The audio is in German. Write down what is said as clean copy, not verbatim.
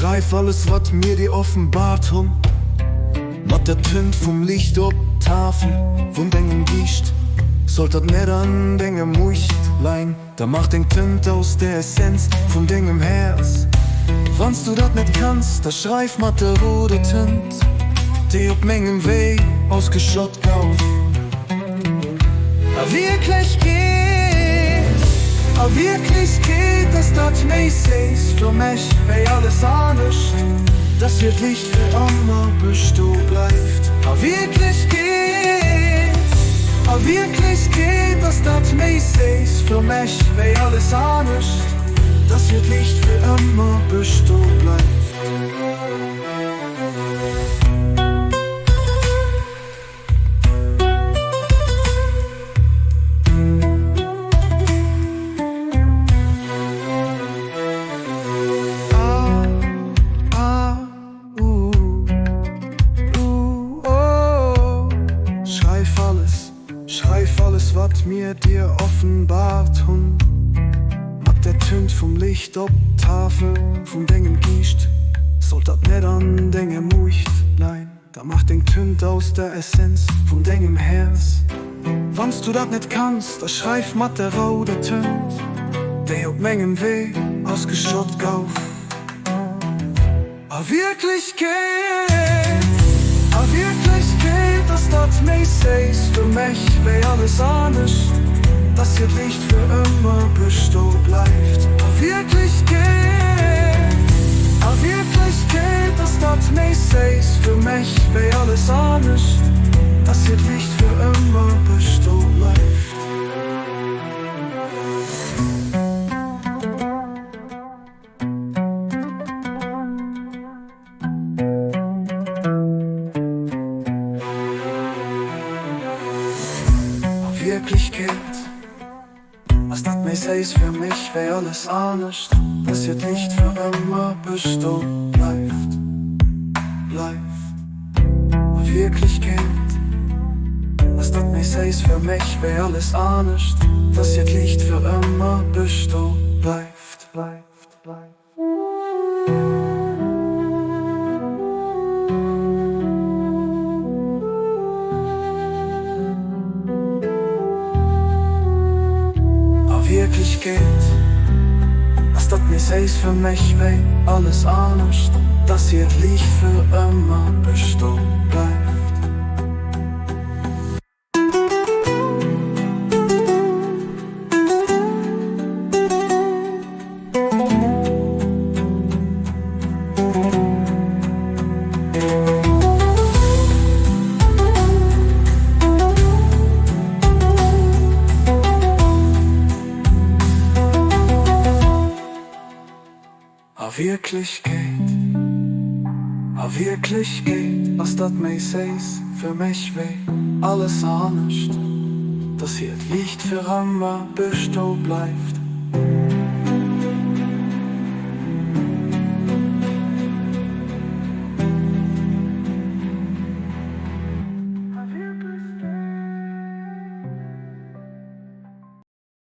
schreib alles, wat mir die offenbart hun. Mat der Tint vom Licht op Tafel, von dengem Gicht, sollt dat net an dengem Mucht lein. Da macht den Tint aus der Essenz von dengem Herz. Wannst du dat net kannst, da schreib mat der rote Tint, die op mengem Weh ausgeschott gauf. Wirklich geht, dass dat mäßig für mich wei alles anders, das wird Licht für immer besto bleibt. Wirklich geht, dass dat mäßig für mich wei alles anders, das wird Licht für immer besto bleibt. Schreib alles, wat mir dir offenbart hun. Ab der Tint vom Licht op Tafel, vom dengem Gicht, sollt dat net an dengem Mucht lein. Da macht den Tint aus der Essenz vom dengem Herz. Wannst du dat net kannst, da schreib mat der rote Tint, der op mengem Weh ausgeschott gauf. Wirklich geht, dass dat mäßig für mich wei alles anders, das hier Licht für immer besto bleibt. Wirklich geht, dass dat mäßig für mich wei alles anders, das hier Licht für immer besto bleibt. Wirklich geht, was dat mäßig für mich wei alles anders, das wird Licht für immer besto bleibt. Wirklich geht, was dat mäßig für mich wei alles anders, das wird Licht für immer besto bleibt. Wirklich geht, was dat mäßig für mich wei alles anders, das hier Licht für immer besto bleibt. Wirklich geht, was dat mäßig für mich wei alles anders, das hier Licht für immer besto bleibt.